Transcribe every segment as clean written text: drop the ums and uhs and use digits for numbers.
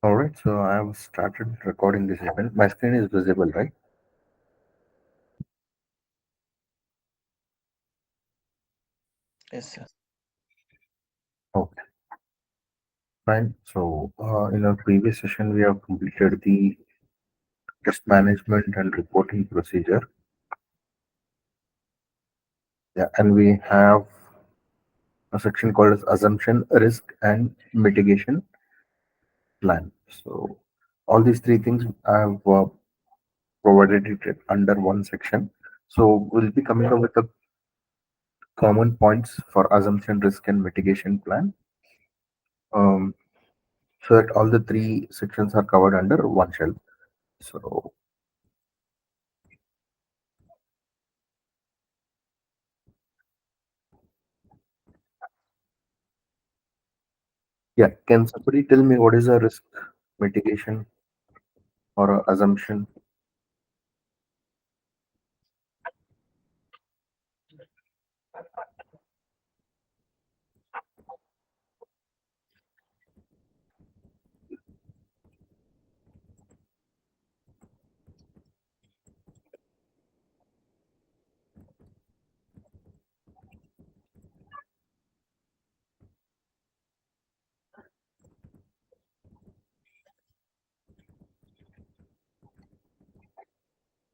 All right, so I have started recording this event. My screen is visible, right? Yes, sir. Okay, fine. So, in our previous session, we have completed the test management and reporting procedure. Yeah, and we have a section called as assumption, risk, and mitigation plan. So, all these three things I have provided it under one section. So, we'll be coming up with the common points for assumption, risk, and mitigation plan. Um, so that all the three sections are covered under one shell. So yeah, can somebody tell me what is a risk mitigation or a assumption?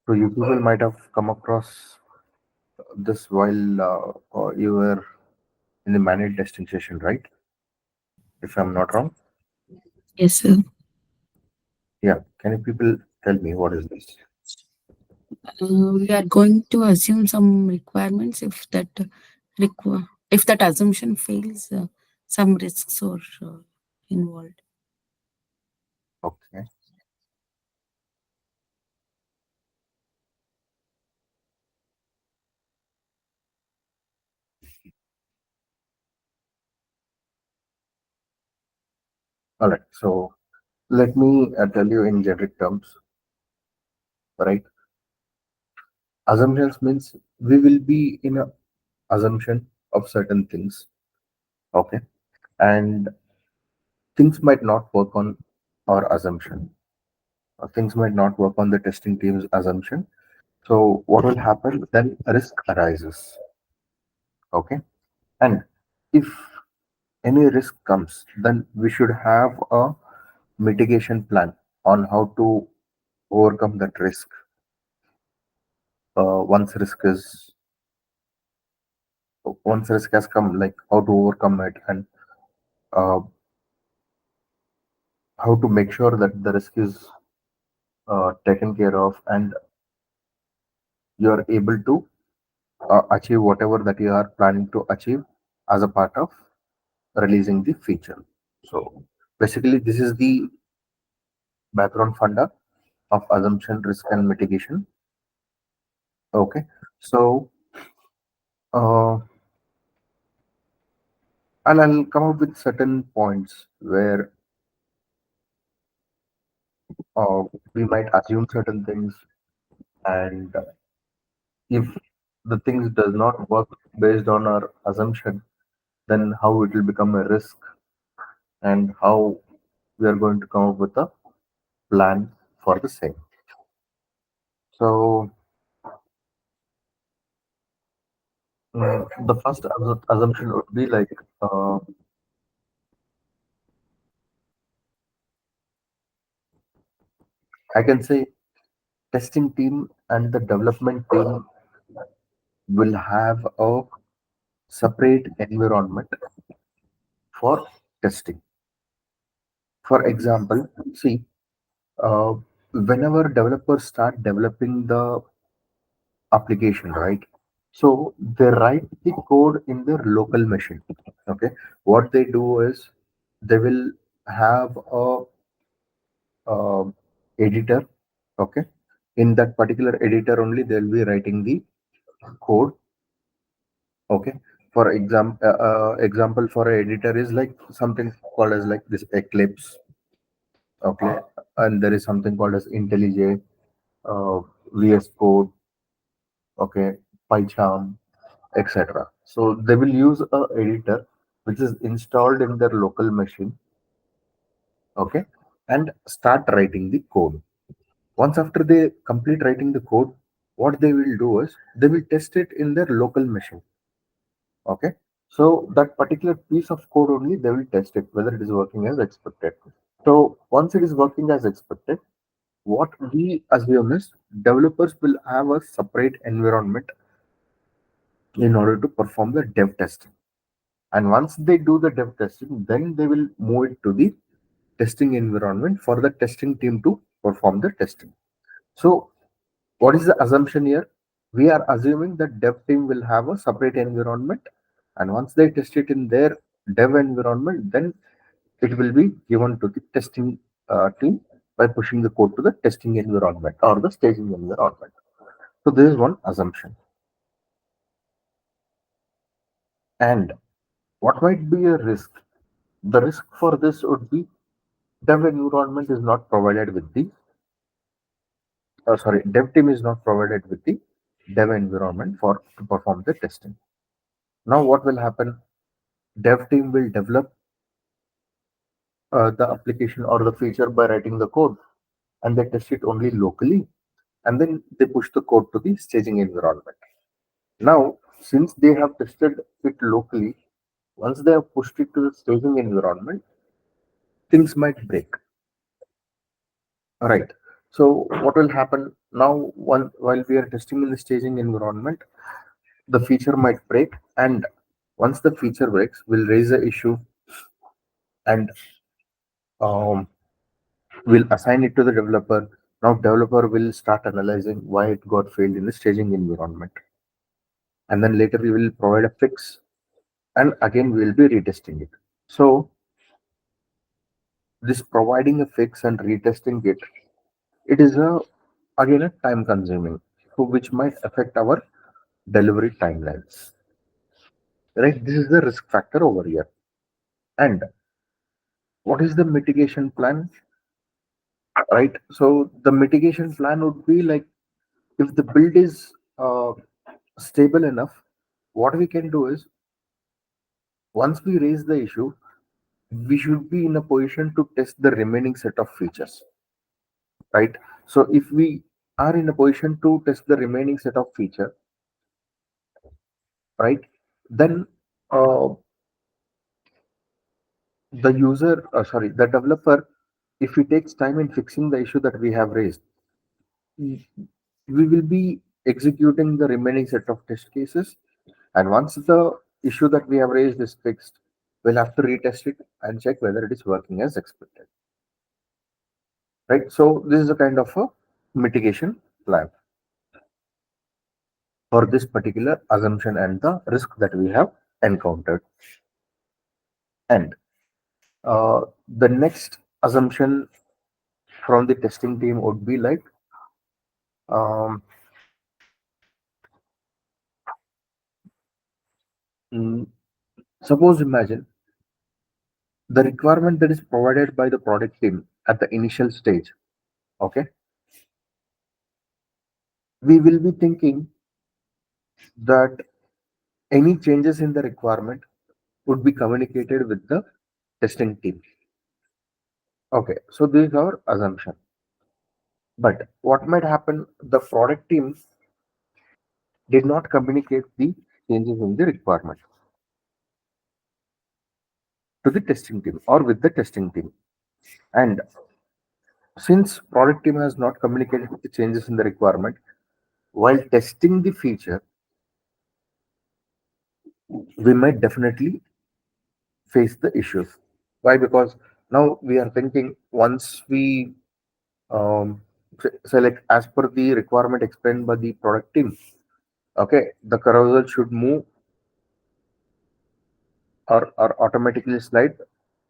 So you people might have come across this while you were in the manual testing session, right? If I'm not wrong. Yes, sir. Yeah. Can you people tell me what is this? We are going to assume some requirements. If that assumption fails, some risks are involved. Okay. All right. So let me tell you in generic terms, right? Assumptions means we will be in a assumption of certain things. Okay. And things might not work on our assumption. Things might not work on the testing team's assumption. So what will happen then? A risk arises. Okay. And if any risk comes, then we should have a mitigation plan on how to overcome that risk. Once risk is once risk has come, like how to overcome it and uh, how to make sure that the risk is taken care of and you are able to achieve whatever that you are planning to achieve as a part of releasing the feature. So basically, this is the background funda of assumption, risk, and mitigation. Okay, so uh, and I'll come up with certain points where uh, we might assume certain things, and if the things does not work based on our assumption, then how it will become a risk, and how we are going to come up with a plan for the same. So the first assumption would be like I can say testing team and the development team will have a separate environment for testing. For example, see, uh, whenever developers start developing the application, right? So they write the code in their local machine. Okay, what they do is they will have a editor. Okay, in that particular editor only they'll be writing the code. Okay, for example for a editor is like something called as like this Eclipse. Okay, and there is something called as IntelliJ, uh, VS Code. Okay, PyCharm, etc. So they will use a editor which is installed in their local machine. Okay, and start writing the code. Once after they complete writing the code, what they will do is they will test it in their local machine. Okay. So that particular piece of code only they will test it whether it is working as expected. So once it is working as expected, what we assume is developers will have a separate environment in order to perform the dev testing. And once they do the dev testing, then they will move it to the testing environment for the testing team to perform the testing. So what is the assumption here? We are assuming that dev team will have a separate environment, and once they test it in their dev environment, then it will be given to the testing team by pushing the code to the testing environment or the staging environment. So this is one assumption. And what might be a risk? The risk for this would be dev environment is not provided with the dev team is not provided with the dev environment for to perform the testing. Now what will happen? Dev team will develop the application or the feature by writing the code, and they test it only locally, and then they push the code to the staging environment. Now, since they have tested it locally, once they have pushed it to the staging environment, things might break. Right. So what will happen now? While we are testing in the staging environment, the feature might break, and once the feature breaks, we'll raise the issue and um, we'll assign it to the developer. Now, developer will start analyzing why it got failed in the staging environment, and then later we will provide a fix, and again we will be retesting it. So this providing a fix and retesting it, it is a again a time consuming, so which might affect our delivery timelines. Right, this is the risk factor over here. And what is the mitigation plan? Right, so the mitigation plan would be like, if the build is stable enough, what we can do is once we raise the issue, we should be in a position to test the remaining set of features, right? So if we are in a position to test the remaining set of feature, right, then uh, the developer, if he takes time in fixing the issue that we have raised, we will be executing the remaining set of test cases. And once the issue that we have raised is fixed, we'll have to retest it and check whether it is working as expected. Right? So this is a kind of a mitigation plan for this particular assumption and the risk that we have encountered. And the next assumption from the testing team would be like, um, mm, suppose imagine the requirement that is provided by the product team at the initial stage. Okay, we will be thinking that any changes in the requirement would be communicated with the testing team. Okay, so this is our assumption. But what might happen? The product team did not communicate the changes in the requirement to the testing team or with the testing team. And since product team has not communicated the changes in the requirement, while testing the feature, we might definitely face the issues. Why? Because now we are thinking once we select as per the requirement explained by the product team, okay, the carousel should move or automatically slide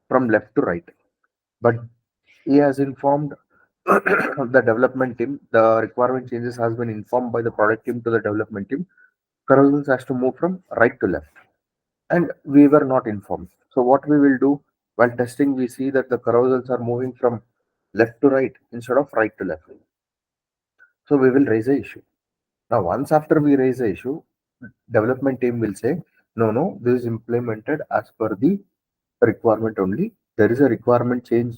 from left to right. But he has informed the development team, the requirement changes has been informed by the product team to the development team. Carousels has to move from right to left. And we were not informed. So what we will do while testing, we see that the carousels are moving from left to right instead of right to left. So we will raise a issue. Now, once after we raise the issue, development team will say, no, no, this is implemented as per the requirement only. There is a requirement change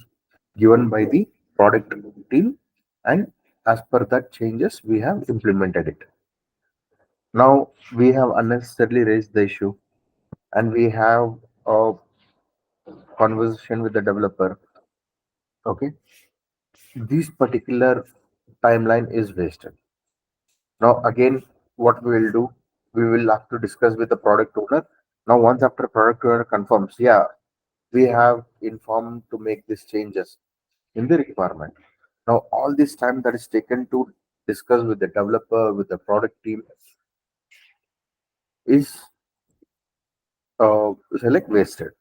given by the product team, and as per that changes we have implemented it. Now we have unnecessarily raised the issue, and we have a conversation with the developer. Okay, this particular timeline is wasted. Now again, what we will do, we will have to discuss with the product owner. Now once after product owner confirms, yeah, we have informed to make these changes in the requirement. Now all this time that is taken to discuss with the developer, with the product team, is select wasted.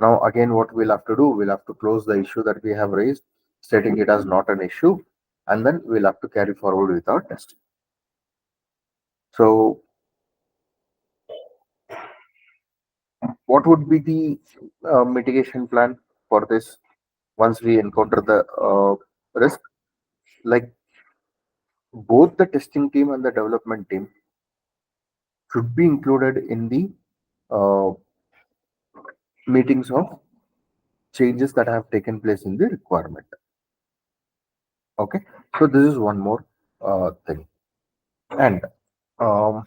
Now again, what we'll have to do, we'll have to close the issue that we have raised, stating it as not an issue, and then we'll have to carry forward with our testing. So what would be the mitigation plan for this once we encounter the risk? Like, both the testing team and the development team should be included in the uh, meetings of changes that have taken place in the requirement. Okay, so this is one more thing. And um,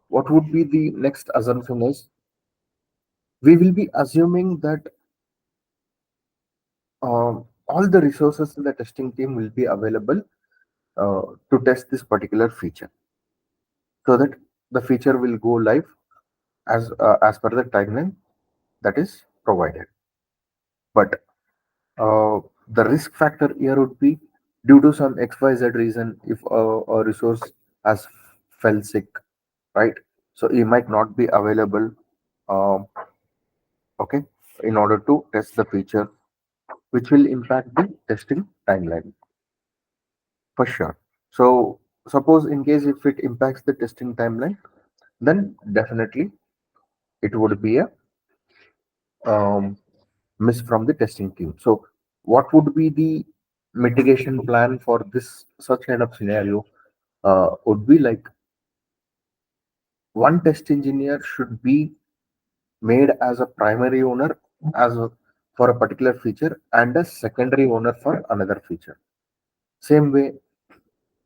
what would be the next assumption is, we will be assuming that all the resources in the testing team will be available to test this particular feature, so that the feature will go live as per the timeline that is provided. But the risk factor here would be, due to some XYZ reason, if a resource has fell sick, right? So he might not be available, um, okay, in order to test the feature, which will impact the testing timeline for sure. So suppose in case if it impacts the testing timeline, then definitely it would be a um, miss from the testing team. So what would be the mitigation plan for this such kind of scenario? Would be like, one test engineer should be made as a primary owner for a particular feature, and a secondary owner for another feature. Same way,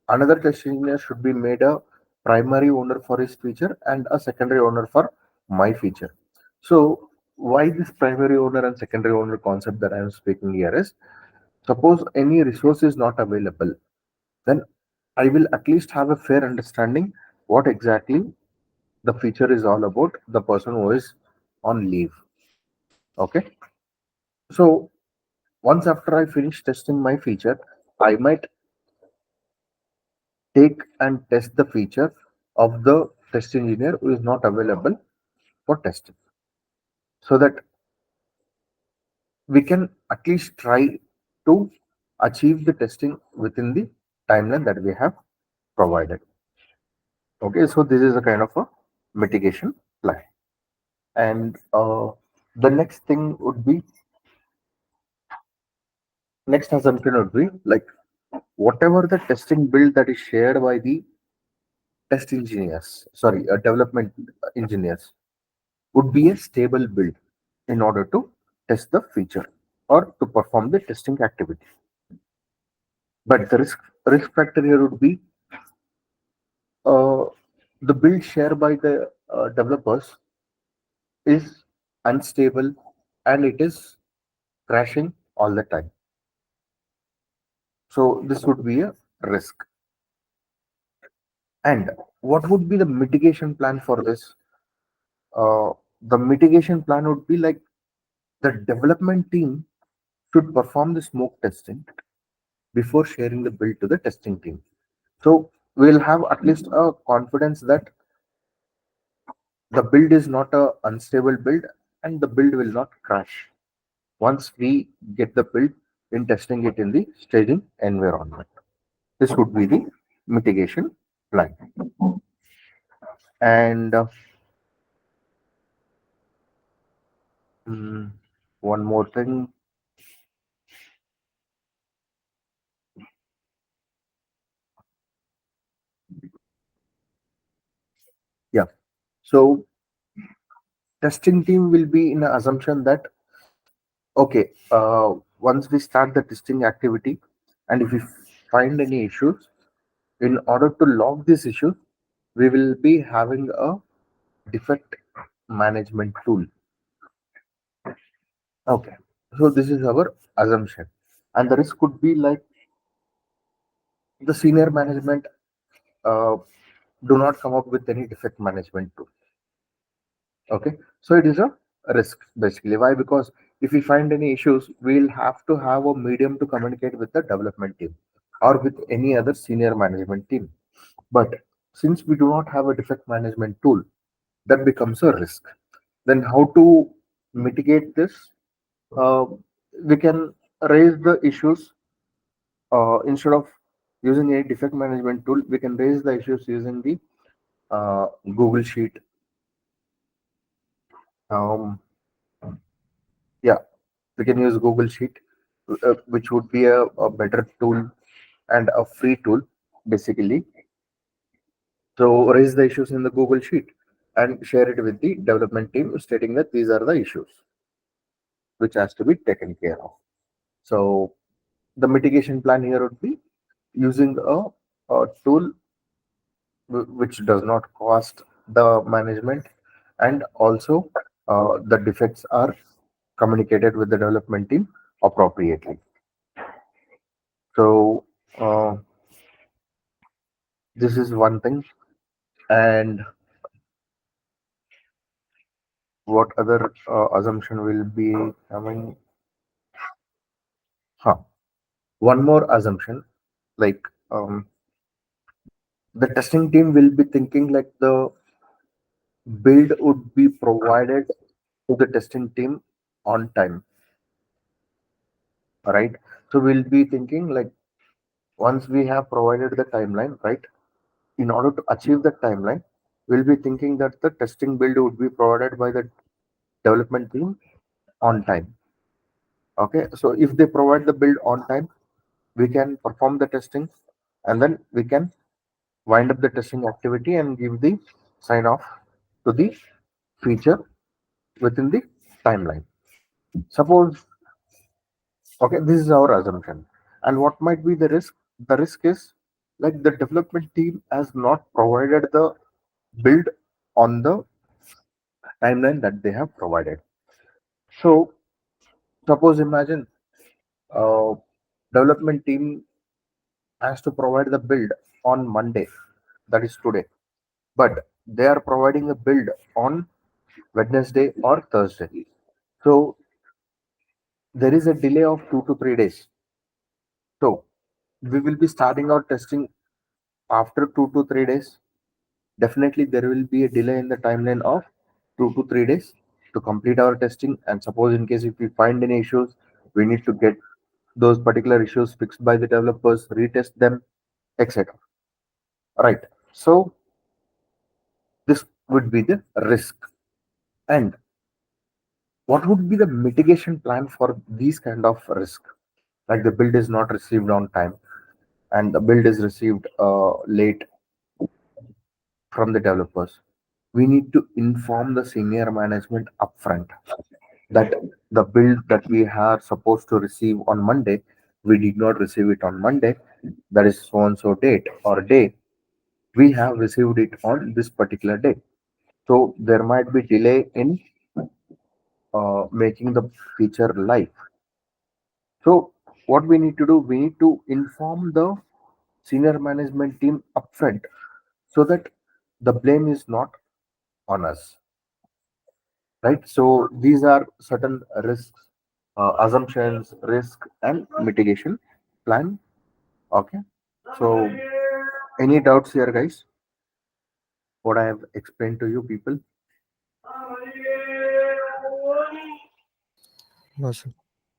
another test engineer should be made a primary owner for his feature and a secondary owner for my feature. So why this primary owner and secondary owner concept that I am speaking here is, suppose any resource is not available, then I will at least have a fair understanding what exactly the feature is all about, the person who is on leave. Okay. So once after I finish testing my feature, I might take and test the feature of the test engineer who is not available for testing, so that we can at least try to achieve the testing within the timeline that we have provided. Okay, so this is a kind of a mitigation plan. And the next thing would be, next assumption would be like, whatever the testing build that is shared by the test engineers, sorry, development engineers, would be a stable build in order to test the feature or to perform the testing activity. But the risk factor here would be, uh, the build shared by the developers is unstable, and it is crashing all the time. So this would be a risk. And what would be the mitigation plan for this? The mitigation plan would be like, the development team should perform the smoke testing before sharing the build to the testing team. So we'll have at least a confidence that the build is not a unstable build, and the build will not crash once we get the build in testing it in the staging environment. This would be the mitigation plan. And mm, one more thing. Yeah. So testing team will be in an assumption that, okay, once we start the testing activity, and if we find any issues, in order to log these issues, we will be having a defect management tool. Okay, so this is our assumption, and the risk could be like the senior management uh, do not come up with any defect management tool. Okay, so it is a risk basically. Why? Because if we find any issues, we'll have to have a medium to communicate with the development team or with any other senior management team. But since we do not have a defect management tool, that becomes a risk. Then how to mitigate this? Uh, we can raise the issues instead of using a defect management tool. We can raise the issues using the Google Sheet. Um, yeah, we can use Google Sheet, which would be a better tool and a free tool, basically. So raise the issues in the Google Sheet and share it with the development team, stating that these are the issues which has to be taken care of. So the mitigation plan here would be using a tool which does not cost the management, and also the defects are communicated with the development team appropriately. So uh, this is one thing. And what other assumption will be coming? Huh. One more assumption, like the testing team will be thinking like the build would be provided to the testing team on time, right? So we'll be thinking like once we have provided the timeline, right? In order to achieve the timeline, we'll be thinking that the testing build would be provided by the development team on time. Okay, so if they provide the build on time, we can perform the testing, and then we can wind up the testing activity and give the sign off to the feature within the timeline. Suppose, okay, this is our assumption. And what might be the risk? The risk is like the development team has not provided the build on the timeline that they have provided. So, suppose imagine uh, development team has to provide the build on Monday, that is today, but they are providing a build on Wednesday or Thursday. So there is a delay of 2 to 3 days. So we will be starting our testing after 2 to 3 days. Definitely there will be a delay in the timeline of 2 to 3 days to complete our testing. And suppose in case if we find any issues, we need to get those particular issues fixed by the developers, retest them, etc. Right. So this would be the risk. And what would be the mitigation plan for these kind of risk? Like the build is not received on time and the build is received late from the developers. We need to inform the senior management upfront that the build that we are supposed to receive on Monday, we did not receive it on Monday. That is so and so date or day. We have received it on this particular day. So there might be delay in making the feature live. So what we need to do, we need to inform the senior management team upfront so that the blame is not on us, right? So these are certain risks, assumptions, risk, and mitigation plan. Okay. So any doubts here, guys? What I have explained to you, people? No, sir.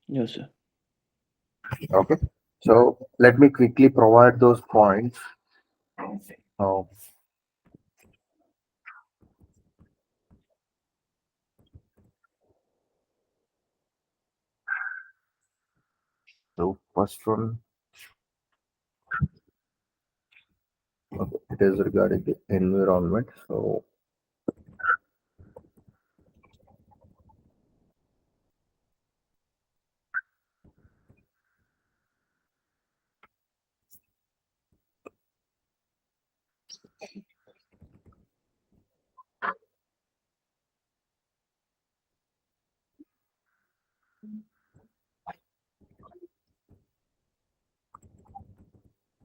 Yes, sir. Okay. So let me quickly provide those points. Uh, so first one, okay, it is regarding the environment. So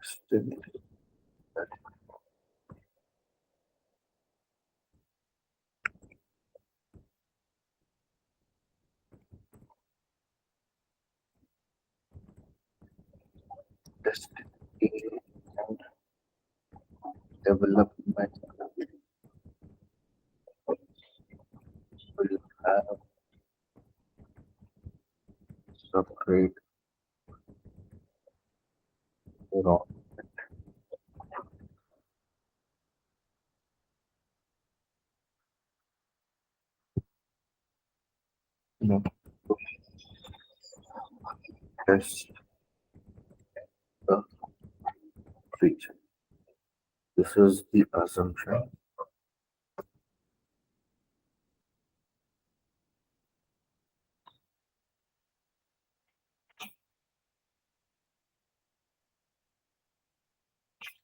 Still, testing and development will have separate neuron, you know, to test the feature. This is the assumption.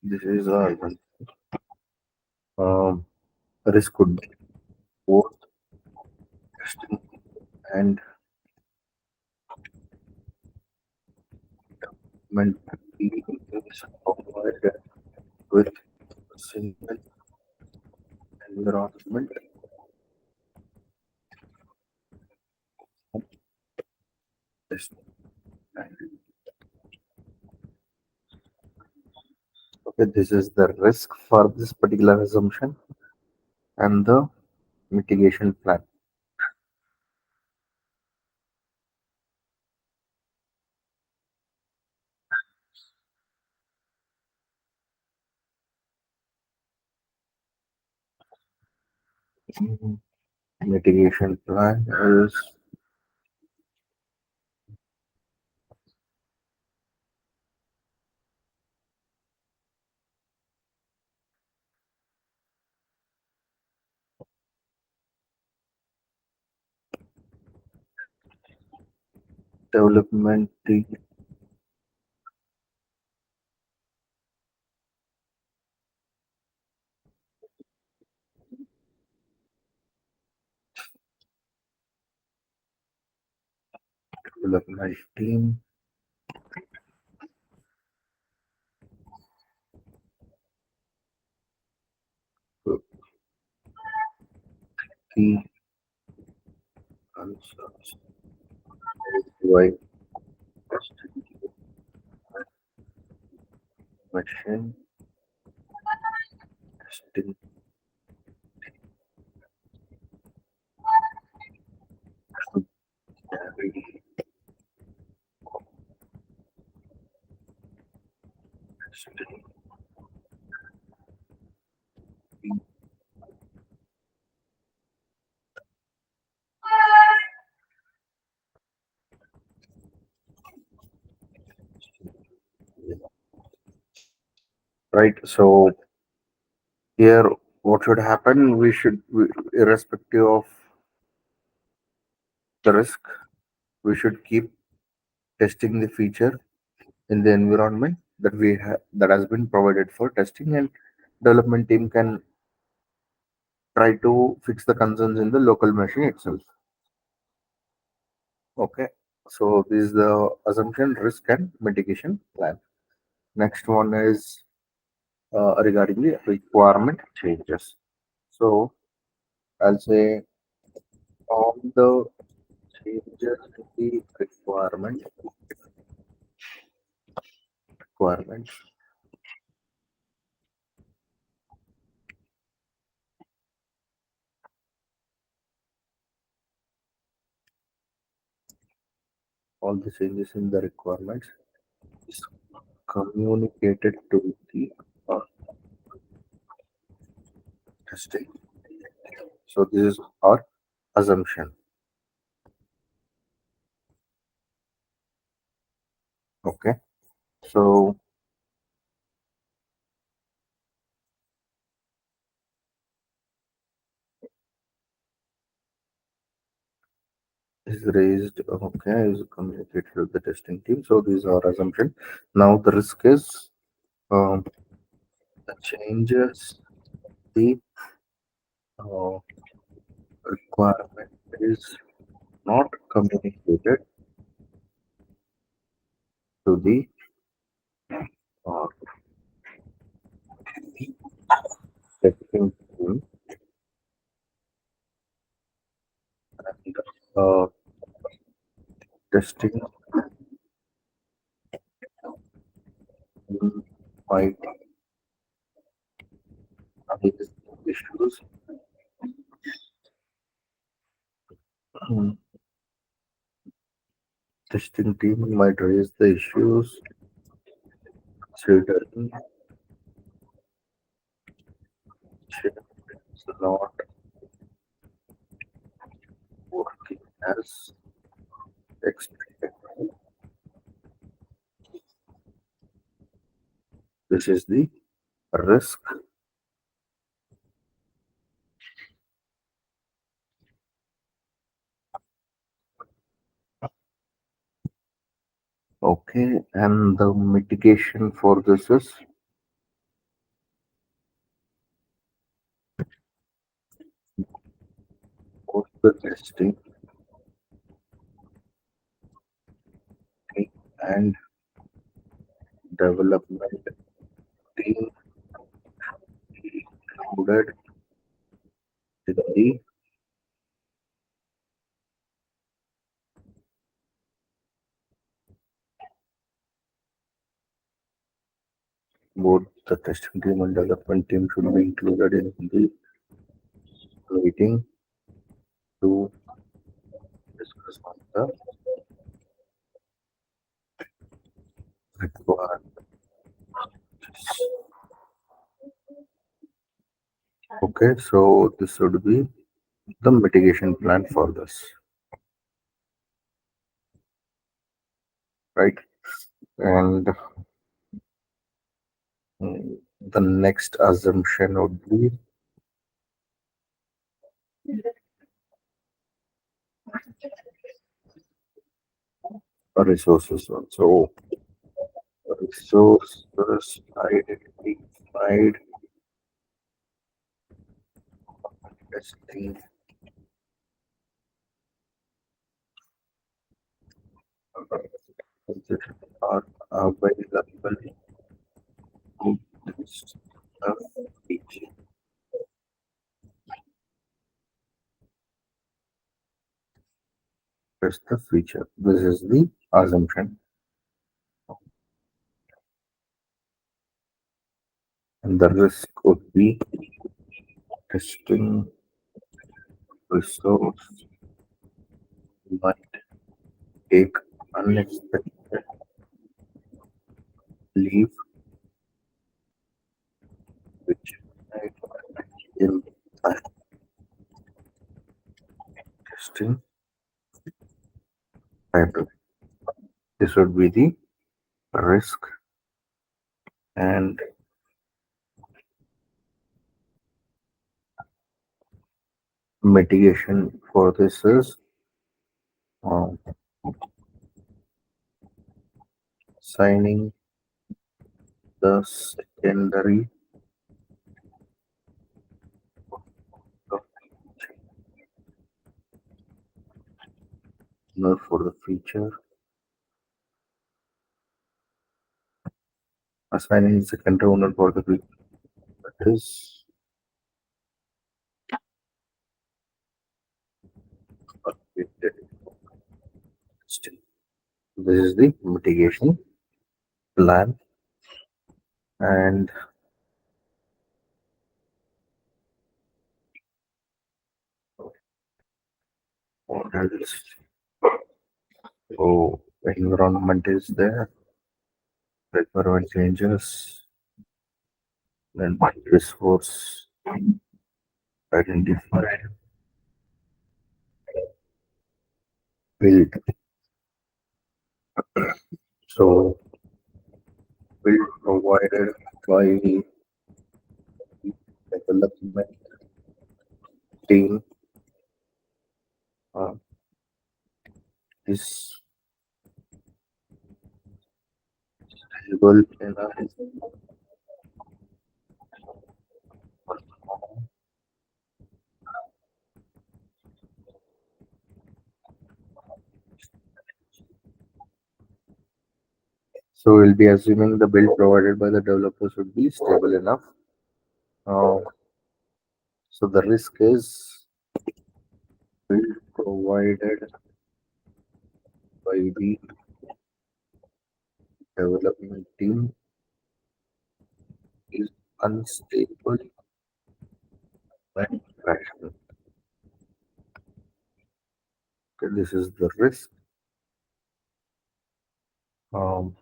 This is our risk could be both testing and mentally is provided with single environment testing. And okay, this is the risk for this particular assumption and the mitigation plan. Mhm. Mitigation plan is development development team to key concerns provide testing machine testing should carry testing. Right. So here, what should happen? Irrespective of the risk, we should keep testing the feature in the environment that has been provided for testing, and development team can try to fix the concerns in the local machine itself. Okay. So this is the assumption, risk, and mitigation plan. Next one is regarding the requirement changes. So I'll say all the changes in the requirements, all the changes in the requirements is communicated to the uh, testing. So this is our assumption. Okay. So is raised, okay, is communicated to the testing team. So these are assumption. Now the risk is um, the changes, the uh, requirement is not communicated to the uh, testing team, and testing team might raise issues. Hmm. Testing team might raise the issues considering chip is not working as expected. This is the risk. Okay, and the mitigation for this is both the testing team and development team included in the both the testing team and development team should be included in the meeting to discuss on the required. Okay, so this would be the mitigation plan for this, right? And the next assumption would be resources. So resources identified testing position are available to test the feature. Test the feature. This is the assumption, and the risk would be testing resource might take unexpected leave, which might impact testing timeline. This would be the risk, and mitigation for this is um, signing the secondary owner for the feature, assigning secondary owner for the feature. That is updated testing. This is the mitigation plan, and what else? So environment is there, requirement changes, then resource identified, build. So build provided by the development team uh, is stable enough So we'll be assuming the build provided by the developers would be stable enough. Uh, so the risk is build provided by the development team is unstable when crashing. Okay, this is the risk. Um,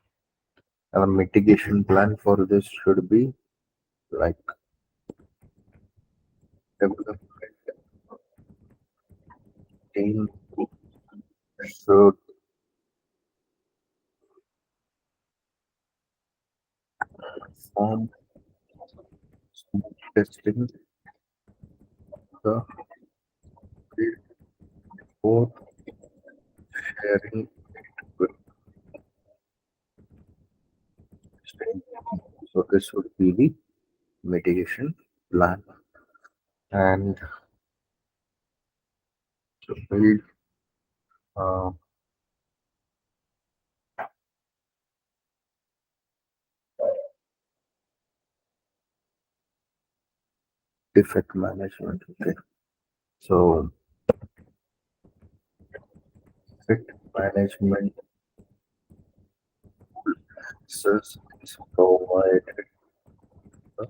and a mitigation plan for this should be like development team should perform smooth testing the build before sharing with testing. So this would be the mitigation plan and to build uh, defect management. Okay, so defect management services is provided the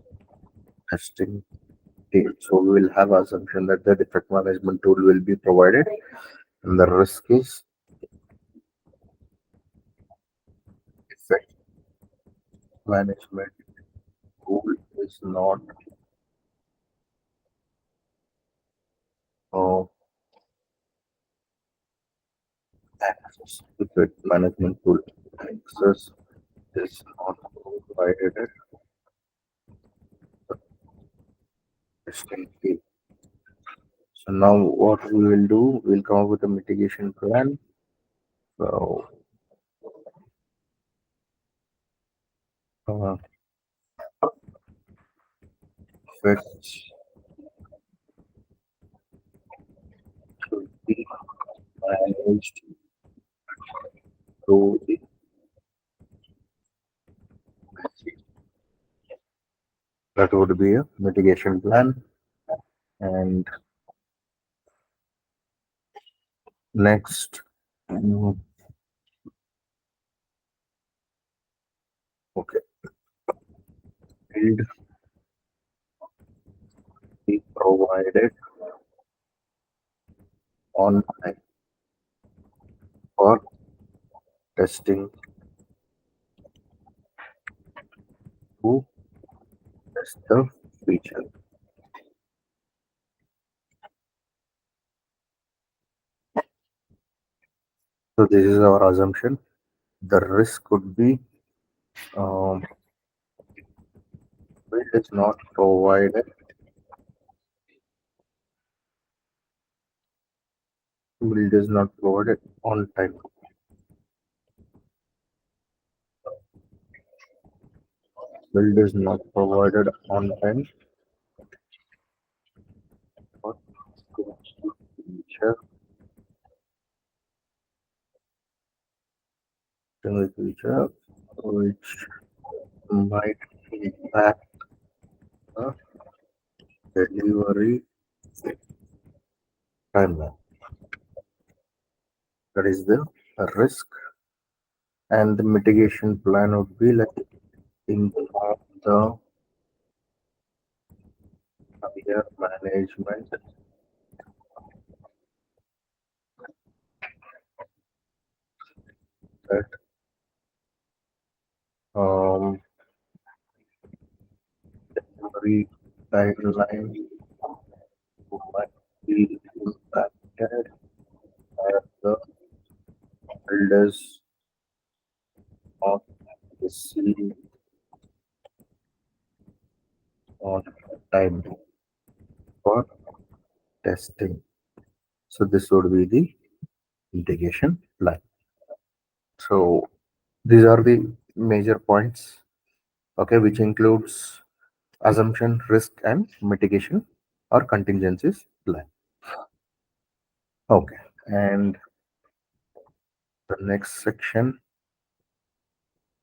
testing team. So we will have assumption that the defect management tool will be provided, and the risk is defect management tool is not uh, access. Defect management tool access is not provided at the testing team. So now what we will do, we'll come up with a mitigation plan. So effects should be managed through the that would be a mitigation plan. And next, mm, okay, build be provided on time for testing to test the feature. So this is our assumption. The risk could be um, build is not provided, build is not provided on time. Build is not provided on time for feature feature which might impact the delivery timeline. That is the risk, and the mitigation plan would be like inform the higher management that um, delivery timeline might be impacted as the builders not receive on time for testing. So this would be the mitigation plan. So these are the major points, okay, which includes assumption, risk, and mitigation or contingencies plan. Okay, and the next section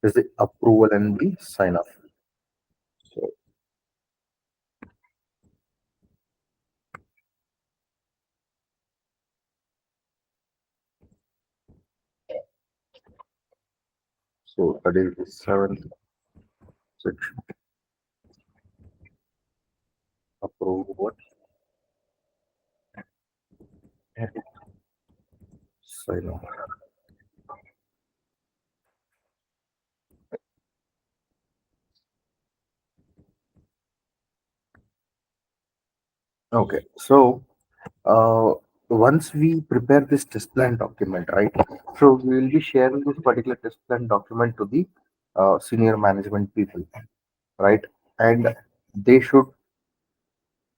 is the approval and the sign off. So, so that is the seventh section, approval and sign off. Okay, so uh, once we prepare this test plan document, right? So we will be sharing this particular test plan document to the senior management people, right? And they should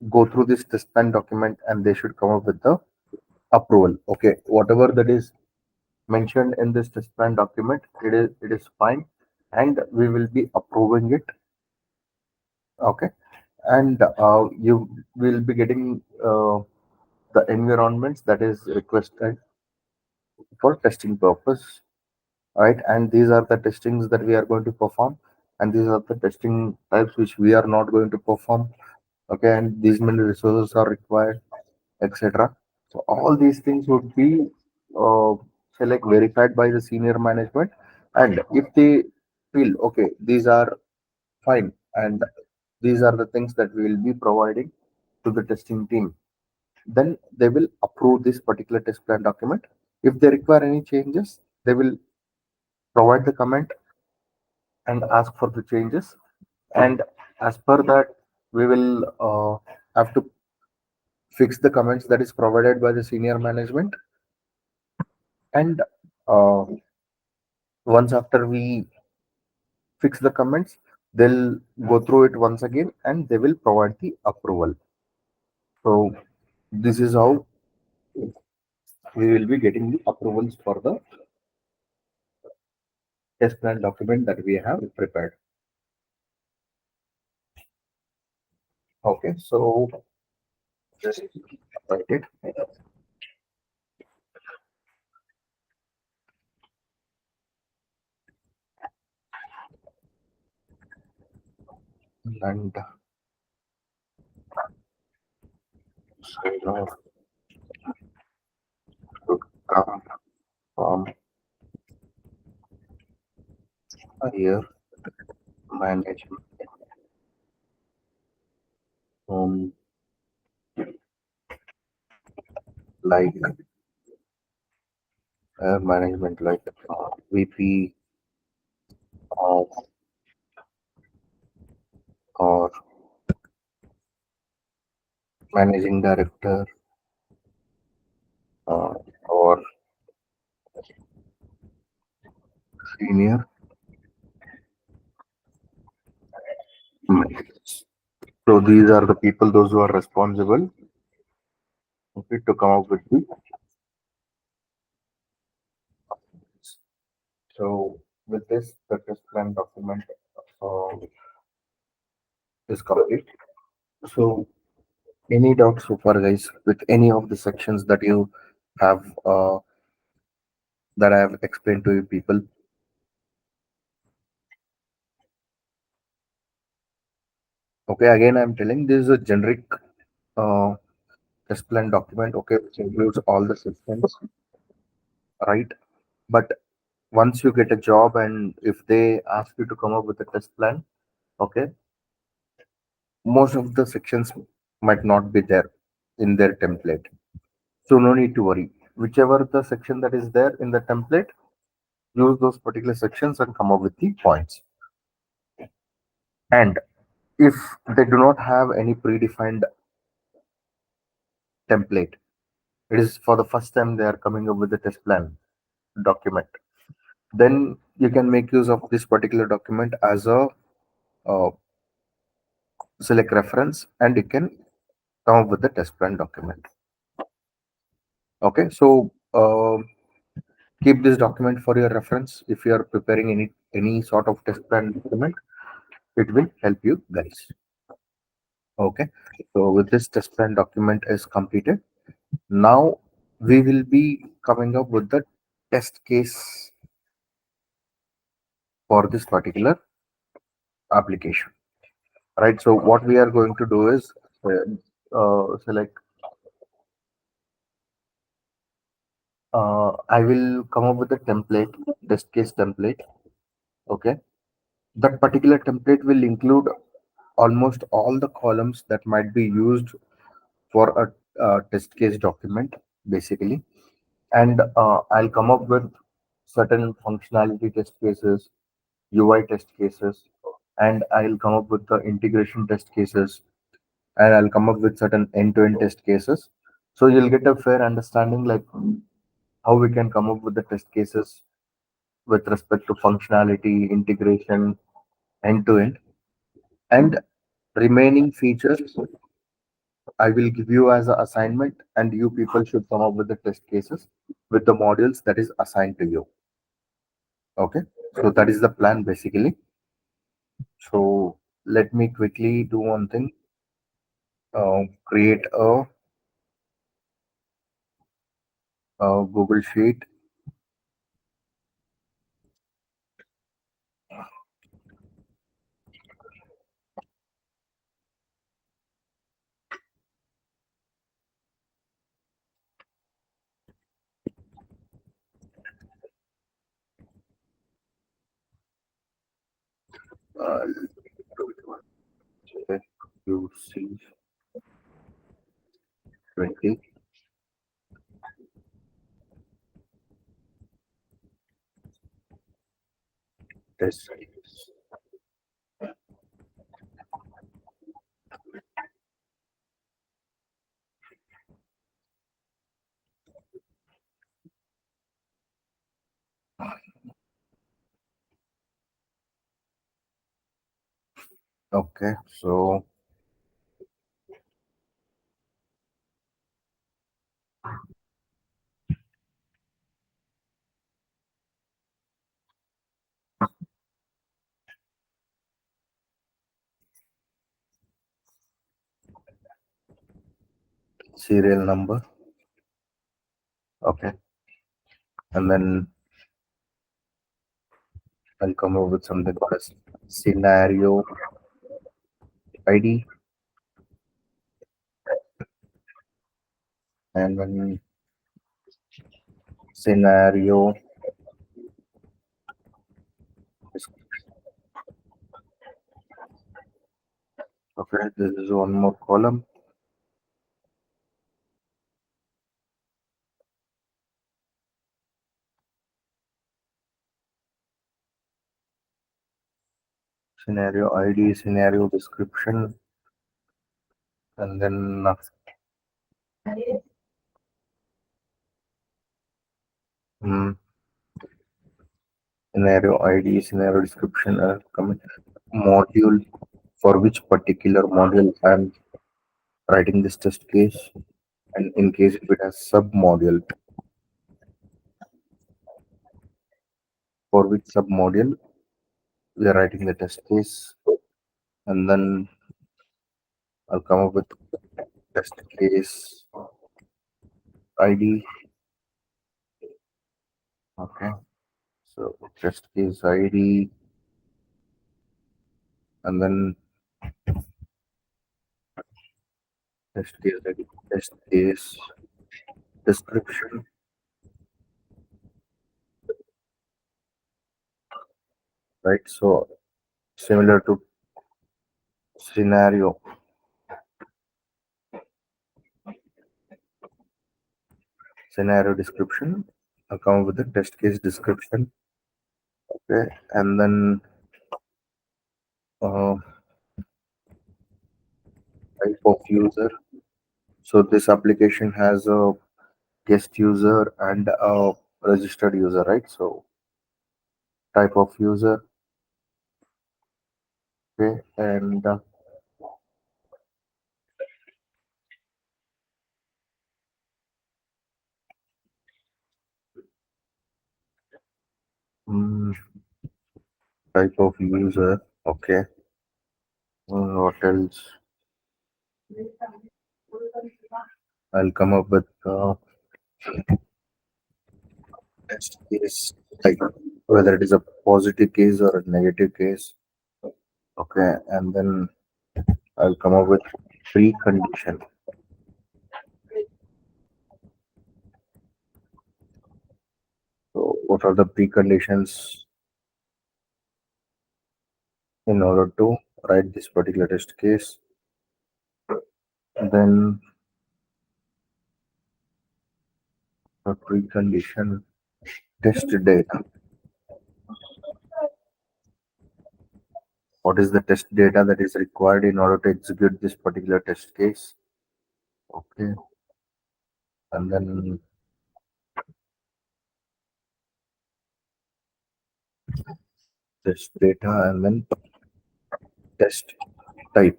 go through this test plan document and they should come up with the approval. Okay, whatever that is mentioned in this test plan document, it is fine, and we will be approving it. Okay, and you will be getting the environments that is requested for testing purpose, right? And these are the testings that we are going to perform, and these are the testing types which we are not going to perform. Okay, and these many resources are required, etc. So all these things would be say like verified by the senior management, and if they feel okay, these are fine, and these are the things that we will be providing to the testing team, then they will approve this particular test plan document. If they require any changes, they will provide the comment and ask for the changes. And as per that, we will have to fix the comments that is provided by the senior management. And uh, once after we fix the comments, they'll go through it once again and they will provide the approval. So this is how we will be getting the approvals for the test plan document that we have prepared. Okay, so just write it, and sign off to come from higher management, um, like management like VP of or managing director, uh, or senior managers. So these are the people, those who are responsible, okay, to come up with the. So with this, the test plan document uh, is complete. So any doubts so far, guys, with any of the sections that you have that I have explained to you people? Okay, again, I'm telling this is a generic uh, test plan document, okay, which includes all the sections, right? But once you get a job and if they ask you to come up with a test plan, okay, most of the sections might not be there in their template. So no need to worry. Whichever the section that is there in the template, use those particular sections and come up with the points. And if they do not have any predefined template, it is for the first time they are coming up with the test plan document, then you can make use of this particular document as a uh, select reference and you can come up with the test plan document. Okay, so keep this document for your reference if you are preparing any sort of test plan document. It will help you guys. Okay, so with this test plan document is completed, now we will be coming up with the test case for this particular application, right? So what we are going to do is select. I will come up with a template, test case template. Okay, that particular template will include almost all the columns that might be used for a test case document, basically. And I'll come up with certain functionality test cases, UI test cases, and I'll come up with the integration test cases, and I'll come up with certain end-to-end test cases. So you'll get a fair understanding like how we can come up with the test cases with respect to functionality, integration, end-to-end, and remaining features I will give you as an assignment, and you people should come up with the test cases with the modules that is assigned to you. Okay, so that is the plan basically. So let me quickly do one thing. Create a Google Sheet. Uh, UC 20 test. Okay, so serial number. Okay, and then I'll come up with something called as scenario ID, and then scenario. Okay, this is one more column. Scenario ID, scenario description, and then mm, scenario ID, scenario description, comment module for which particular module I'm writing this test case, and in case if it has sub module, for which sub module we are writing the test case, and then I'll come up with test case ID. Okay, so test case ID, and then test case ID, test case description, right? So similar to scenario, scenario description, I'll come up with the test case description. Okay, and then uh, type of user. So this application has a guest user and a registered user, right? So type of user. Okay, and mm, type of user. Okay, what else? I'll come up with test case type. whether it is a positive case or a negative case. Okay, and then I'll come up with precondition. So what are the preconditions in order to write this particular test case? Then the precondition test data. What is the test data that is required in order to execute this particular test case? Okay, and then test data and then test type.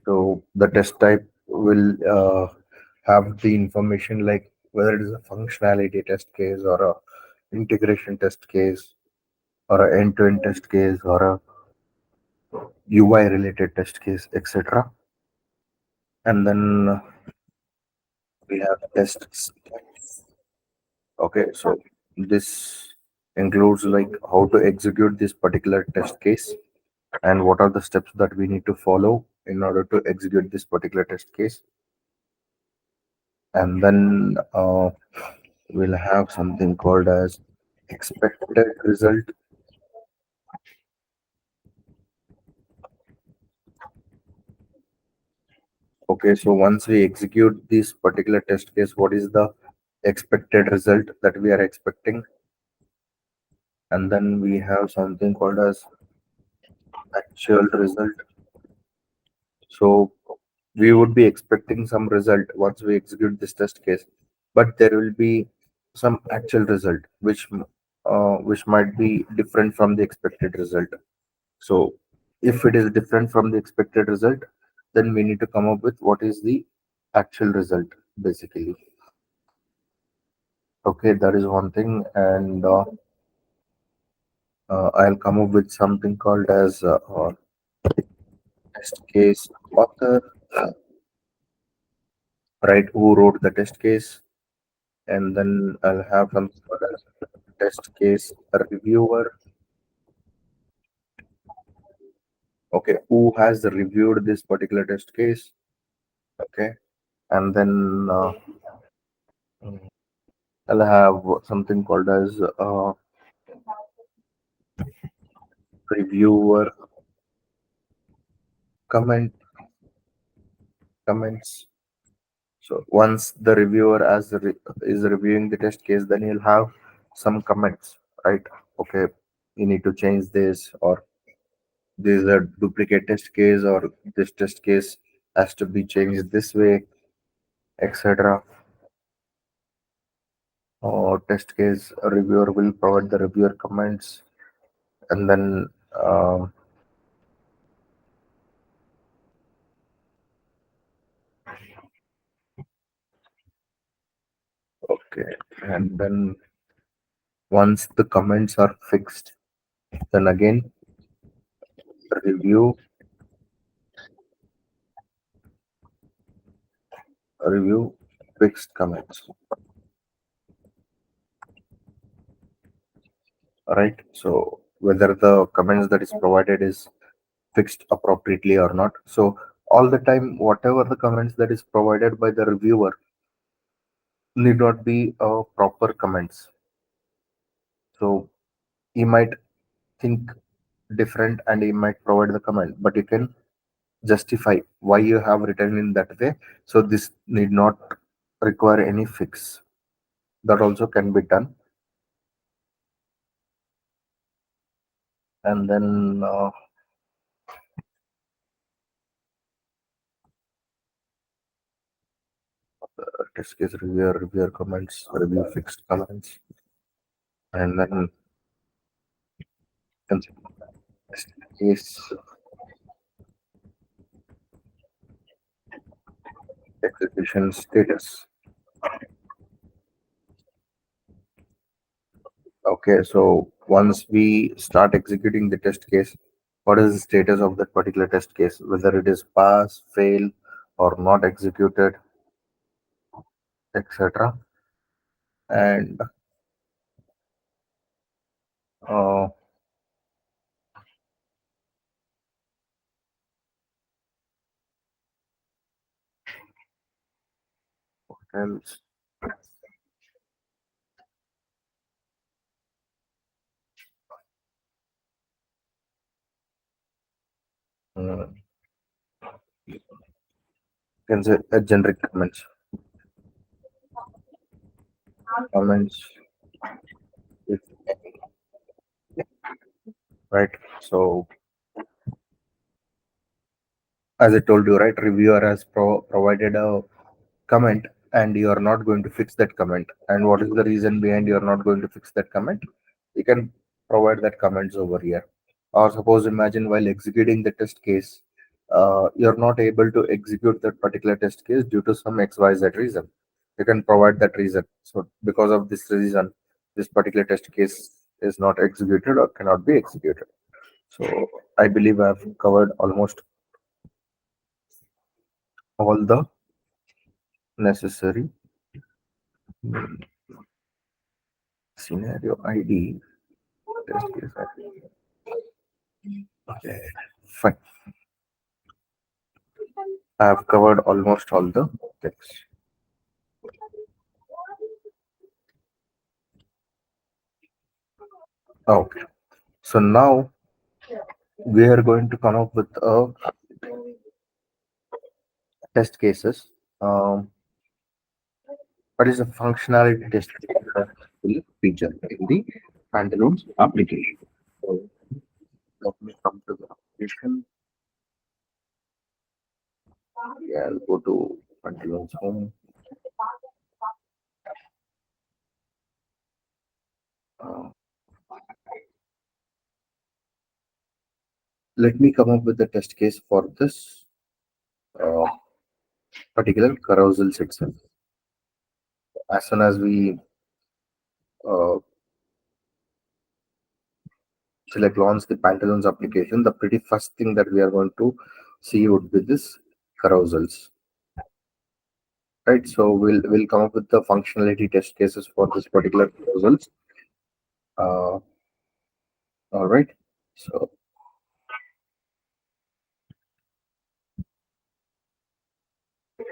So the test type will have the information like whether it is a functionality test case or a integration test case or a end-to-end test case or a UI related test case, etc. And then we have test steps. Okay, so this includes like how to execute this particular test case and what are the steps that we need to follow in order to execute this particular test case. And then we'll have something called as expected result. Okay, so once we execute this particular test case, what is the expected result that we are expecting? And then we have something called as actual result. So we would be expecting some result once we execute this test case, but there will be some actual result which might be different from the expected result. So if it is different from the expected result, then we need to come up with what is the actual result basically. Okay, that is one thing, and I'll come up with something called as test case author, right? Who wrote the test case, and then I'll have something called as test case reviewer. Okay, who has reviewed this particular test case? Okay, and then I'll have something called as reviewer comment comments. So once the reviewer is reviewing the test case, then he'll have some comments, right? Okay, you need to change this, or this is a duplicate test case, or this test case has to be changed this way, etc. Or test case reviewer will provide the reviewer comments, and then okay, and then once the comments are fixed, then again review review fixed comments, right? So whether the comments that is provided is fixed appropriately or not. So all the time, whatever the comments that is provided by the reviewer need not be proper comments. So he might think different and he might provide the comment, but you can justify why you have written in that way. So this need not require any fix. That also can be done. And then test case reviewer comments, review fixed comments, and then test case execution status. Okay, so once we start executing the test case, what is the status of that particular test case? Whether it is pass, fail, or not executed, etc. And Uh, what else? Mm, can say a generic comments, if any, right? So as I told you, right, reviewer has provided a comment and you are not going to fix that comment. And what is the reason behind you are not going to fix that comment? You can provide that comments over here. Or suppose imagine while executing the test case, you're not able to execute that particular test case due to some XYZ reason. You can provide that reason. So because of this reason, this particular test case is not executed or cannot be executed. So I believe I've covered almost all the necessary scenario ID, test case ID. Okay, fine. I've covered almost all the things. Okay, so now we are going to come up with a test cases. What is a functionality test feature in the Pantaloons application? So let me come to the application. Yeah, I'll go to Pantaloons home. Uh, Let me come up with the test case for this uh, particular carousel itself. As soon as we uh, select launch the Pantaloons application, the pretty first thing that we are going to see would be this carousels, right? So we'll come up with the functionality test cases for this particular carousels. Uh, all right. So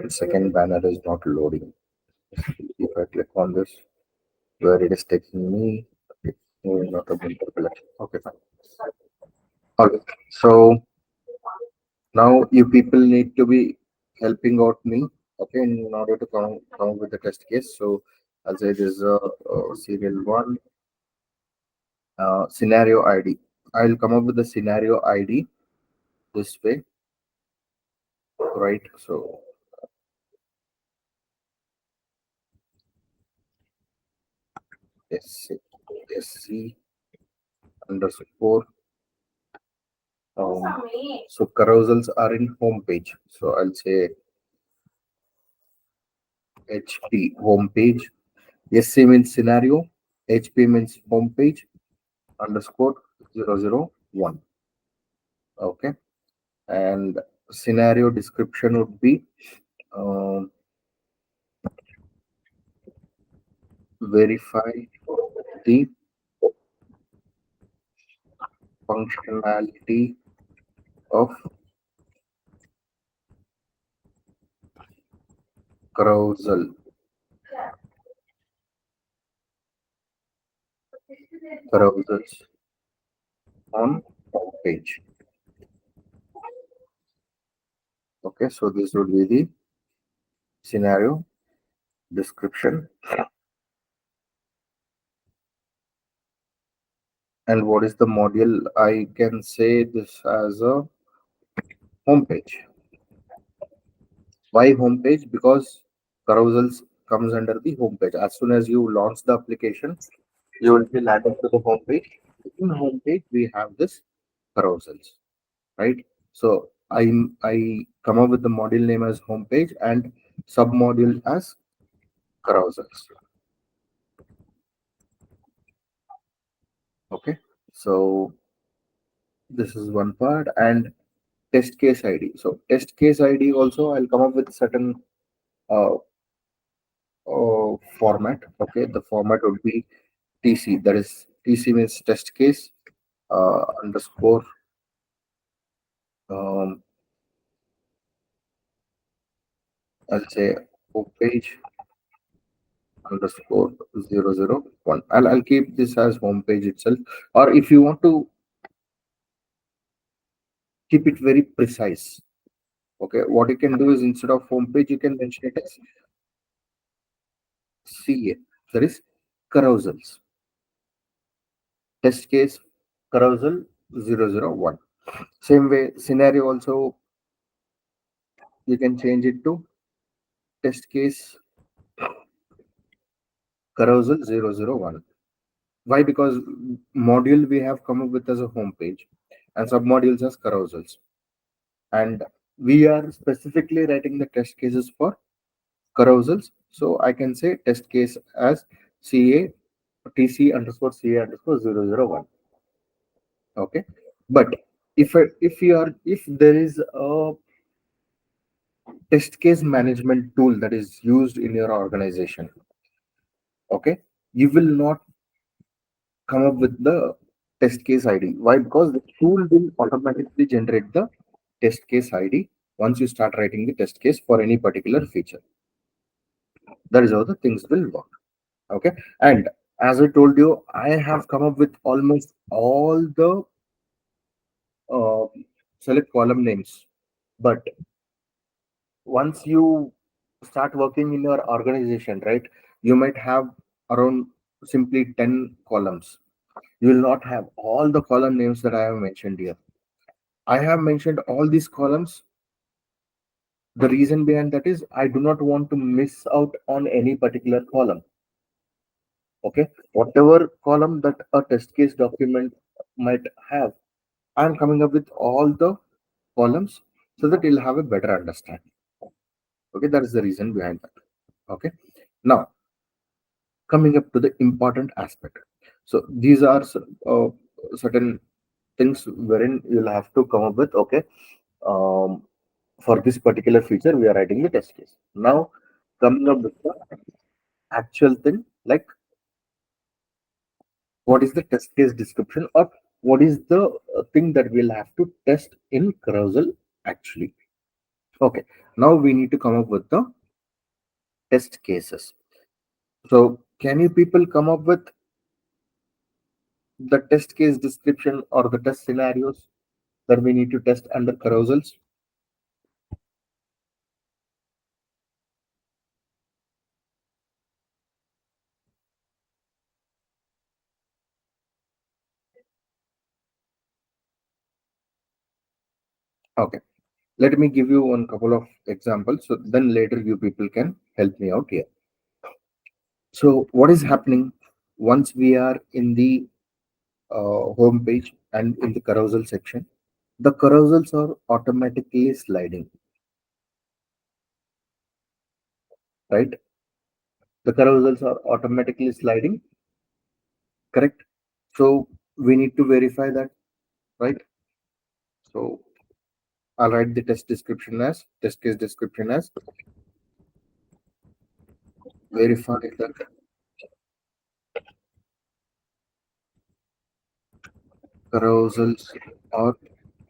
the second banner is not loading. If I click on this, where it is taking me, it's not a winter collection. Okay, fine. Okay. So now you people need to be helping out me, okay, in order to come up with the test case. So I'll say this is a serial one scenario ID. I'll come up with the scenario ID this way, right? So SC, SC underscore. Um, so carousels are in home page. So I'll say HP home page. SC means scenario. HP means home page underscore 001. Okay. And scenario description would be um, verify the functionality of carousel carousels on home page. Okay, so this would be the scenario description. And what is the module? I can say this as a home page. Why home page? Because carousels comes under the home page. As soon as you launch the application, you will be landed to the home page. In home page, we have this carousels, right? So I come up with the module name as home page and sub module as carousels. Okay, so this is one part and test case ID. So test case ID also I'll come up with certain uh, format. Okay, the format would be TC, that is TC means test case underscore um, I'll say home page underscore 001. I'll keep this as home page itself. Or if you want to keep it very precise, okay, what you can do is instead of home page, you can mention it as CA. That is carousels. Test case carousel 001. Same way, scenario also you can change it to test case carousel 001. Why? Because module we have come up with as a home page and submodules as carousels. And we are specifically writing the test cases for carousels. So I can say test case as CA TC underscore CA underscore 001. Okay. But if there is a test case management tool that is used in your organization, okay, you will not come up with the test case ID. Why? Because the tool will automatically generate the test case ID once you start writing the test case for any particular feature. That is how the things will work. Okay. And as I told you, I have come up with almost all the uh, select column names. But once you start working in your organization, right, you might have around simply 10 columns. You will not have all the column names that I have mentioned here. I have mentioned all these columns. The reason behind that is I do not want to miss out on any particular column. Okay, whatever column that a test case document might have, I'm coming up with all the columns so that you'll have a better understanding. Okay, that is the reason behind that. Okay, now coming up to the important aspect. So these are certain things wherein you'll have to come up with. Okay, um, for this particular feature, we are writing the test case. Now coming up with the actual thing, like what is the test case description, or what is the thing that we'll have to test in carousel actually. Okay, now we need to come up with the test cases. So can you people come up with the test case description or the test scenarios that we need to test under carousels? Okay, let me give you one couple of examples, so then later you people can help me out here. So what is happening once we are in the home page and in the carousel section? The carousels are automatically sliding, right? The carousels are automatically sliding, correct? So we need to verify that, right? So I'll write the test case description as verify that carousels are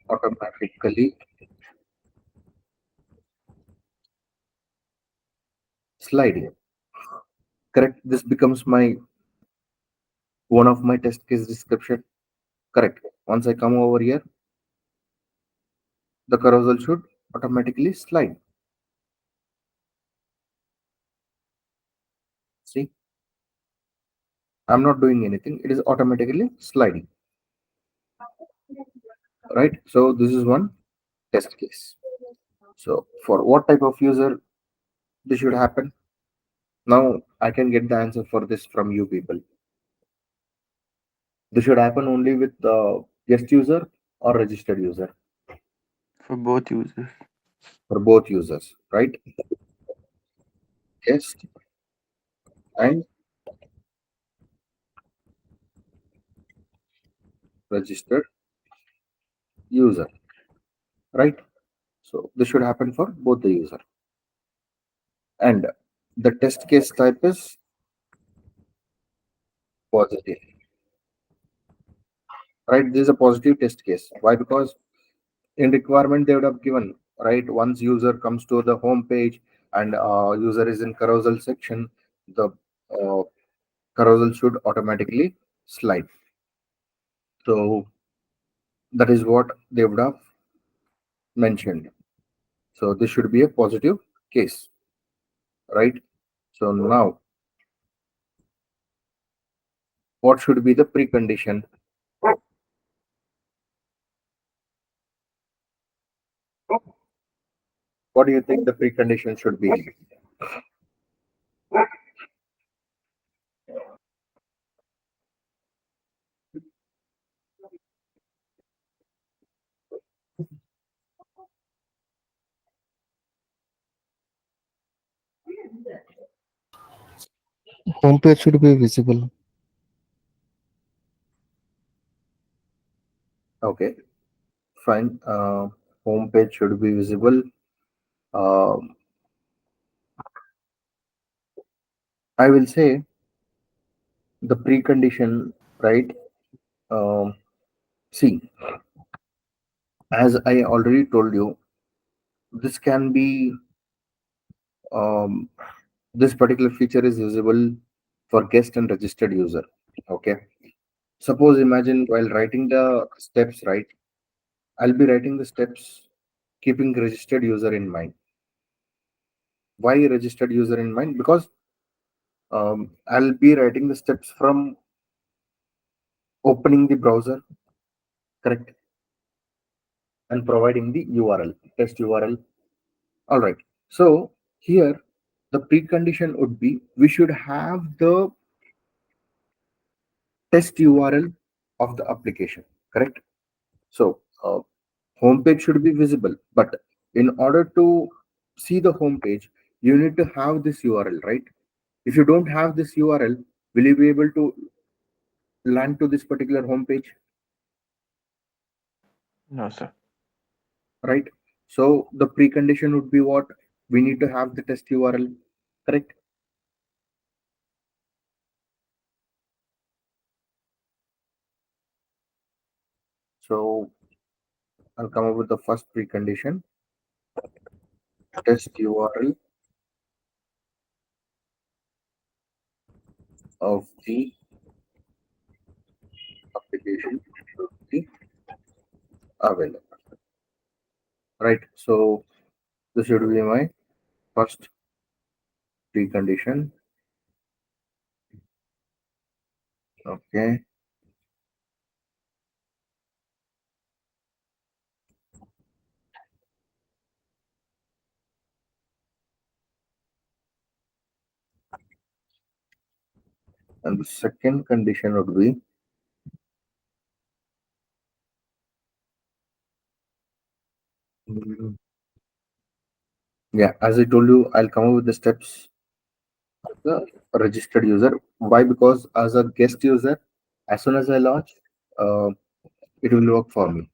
automatically sliding. Correct. This becomes my one of my test case description. Correct. Once I come over here, the carousel should automatically slide. See, I'm not doing anything. It is automatically sliding. Right. So this is one test case. So for what type of user this should happen? Now I can get the answer for this from you people. This should happen only with the guest user or registered user, For both users. for both users, right? Guest and registered user, right? So this should happen for both the user. And the test case type is positive. right? This is a positive test case. Why? Because in requirement they would have given, right, once user comes to the home page and user is in carousel section, the uh, carousel should automatically slide. So that is what they would have mentioned. So this should be a positive case, right? So now what should be the precondition? What do you think the precondition should be? Homepage should be visible. Okay, fine. Home page should be visible. Um I will say the precondition, right? Um, See, as I already told you, this can be um, this particular feature is visible for guest and registered user. Okay. Suppose imagine while writing the steps, right? I'll be writing the steps keeping registered user in mind. Why registered user in mind? Because I'll be writing the steps from opening the browser, correct, and providing the URL, test URL. All right. So here the precondition would be we should have the test URL of the application, correct? So homepage should be visible, but in order to see the homepage, you need to have this URL, right? If you don't have this URL, will you be able to land to this particular homepage, No, sir. right? So the precondition would be what? We need to have the test URL, correct? So I'll come up with the first precondition, test URL of the application should be available, right? So this should be my first precondition. Okay. And the second condition would be, mm, yeah, as I told you, I'll come up with the steps of the registered user. Why? Because as a guest user, as soon as I launch, uh, it will work for me.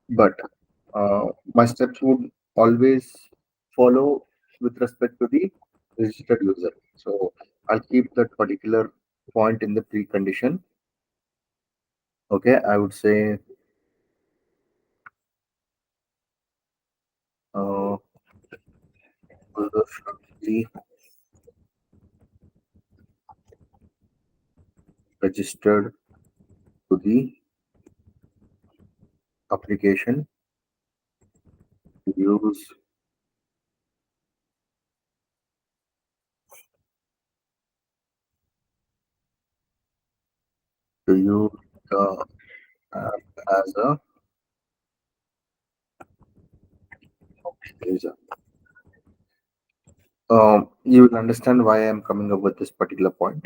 But my steps would always follow with respect to the registered user. So I'll keep that particular point in the precondition. Okay, I would say uh, user should be registered to the application to use the app as a user. You will understand why I am coming up with this particular point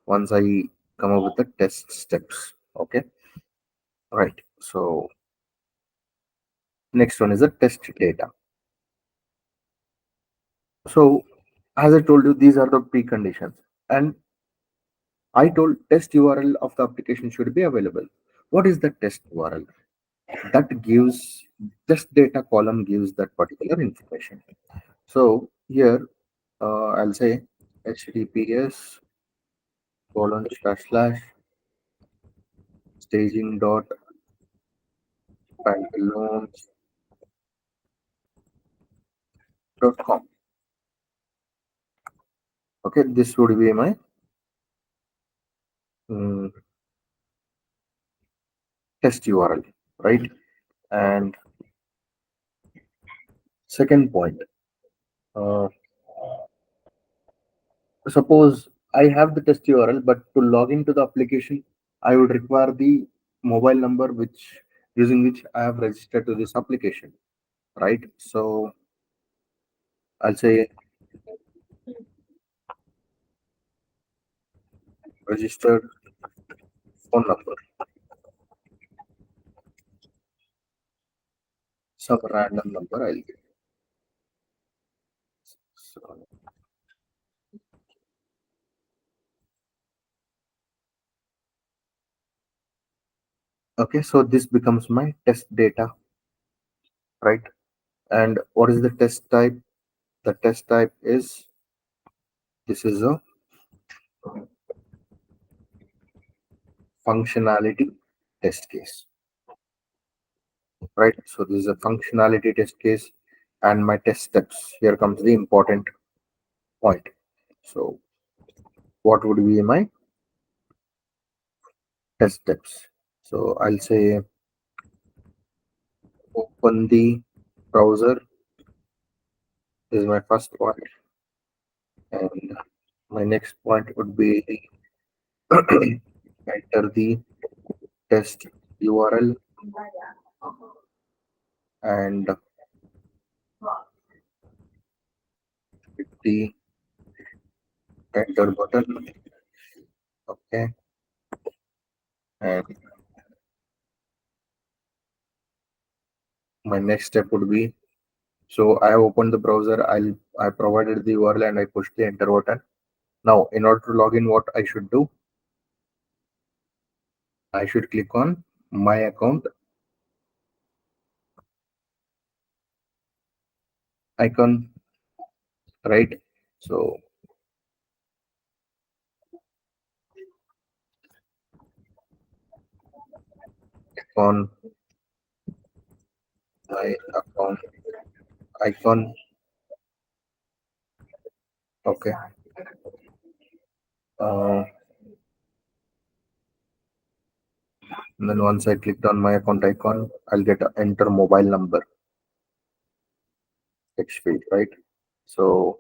once I come up with the test steps. Okay, right. So next one is the test data. So as I told you, these are the preconditions, and I told test URL of the application should be available. What is the test URL? That gives test data column gives that particular information. So here I'll say https colon slash slash staging.pantaloons.com. Okay, this would be my mm, test URL, right? And second point, uh, suppose I have the test URL, but to log into the application, I would require the mobile number which using which I have registered to this application, right? So I'll say registered phone number, some random number I'll give. So, okay, so this becomes my test data, right? And what is the test type? The test type is this is a functionality test case, right? So this is a functionality test case and my test steps. Here comes the important point. So what would be my test steps? So I'll say open the browser is my first point, and my next point would be enter the test URL and hit the enter button. Okay, and my next step would be, so I have opened the browser. I provided the URL and I pushed the enter button. Now, in order to log in, what I should do? I should click on my account icon, right? So click on my account icon. Okay. Uh, and then once I clicked on my account icon, I'll get a enter mobile number text field, right? So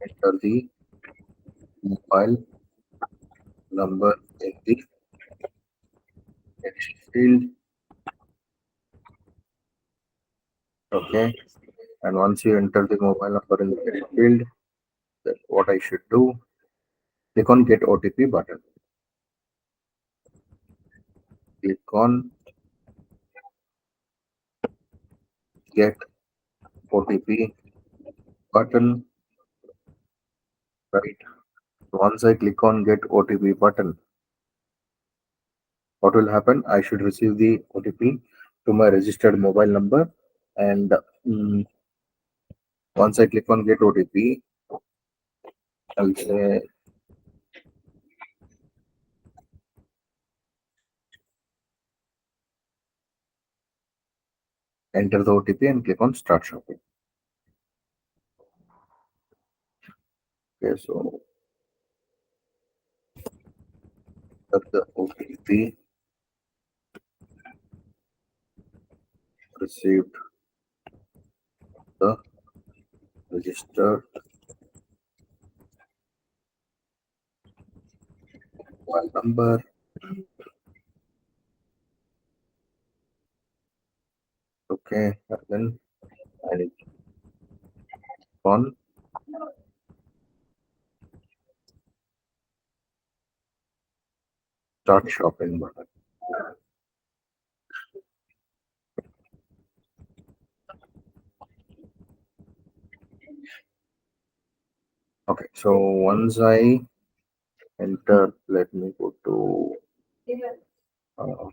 enter the mobile number in the text field. Okay. And once you enter the mobile number in the text field, then what I should do? Click on get OTP button. Click on get OTP button, right? Once I click on get OTP button, what will happen? I should receive the OTP to my registered mobile number. And once I click on get OTP, I'll say enter the OTP and click on start shopping. Okay, so enter the OTP received the registered mobile number. Okay, and then I need to click on start shopping button. Okay, so once I enter, let me go to uh,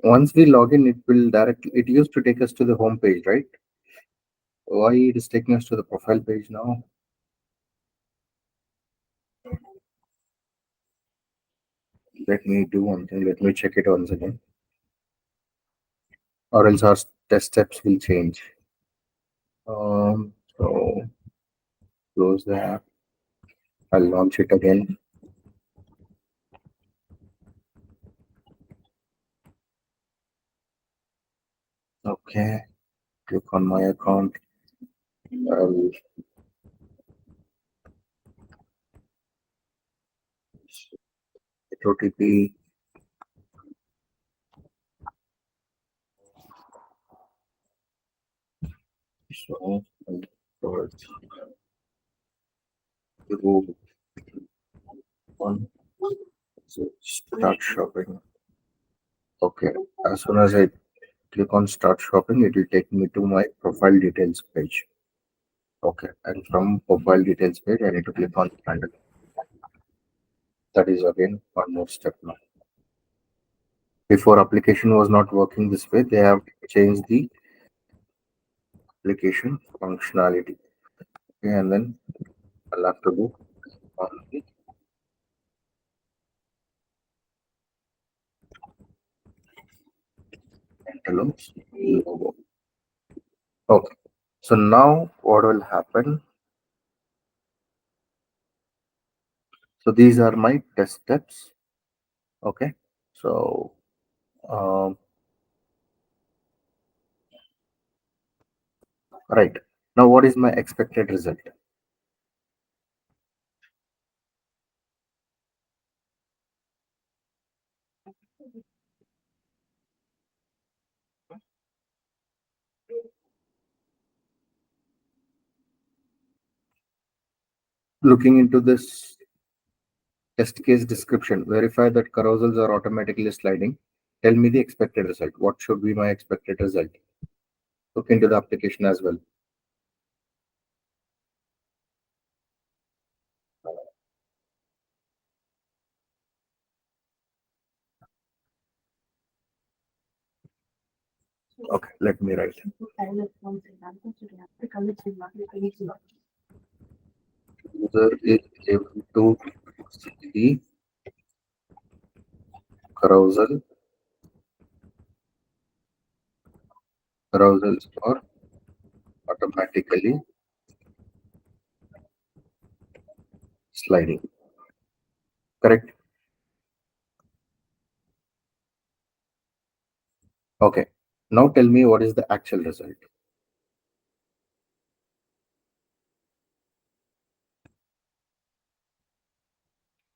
Once we log in, it will directly. It used to take us to the home page, right? Why it is taking us to the profile page now? Let me do one thing. Let me check it once again, or else our test steps will change. So close the app. I'll launch it again. Okay. Click on my account. I'll get OTP. So I'll go to one. So start shopping. Okay. As soon as I click on start shopping, it will take me to my profile details page. Okay. And from profile details page, I need to click on handle. That is again one more step now. Before application was not working this way, they have changed the application functionality. Okay, and then I'll have to go on the envelopes logo. Okay. So now what will happen? So these are my test steps. Okay. So um, right now, what is my expected result? Looking into this test case description, verify that carousels are automatically sliding. Tell me the expected result. What should be my expected result? Look into the application as well. Okay, let me write. User is able to see carousel carousels are automatically sliding. Correct. Okay. Now tell me what is the actual result.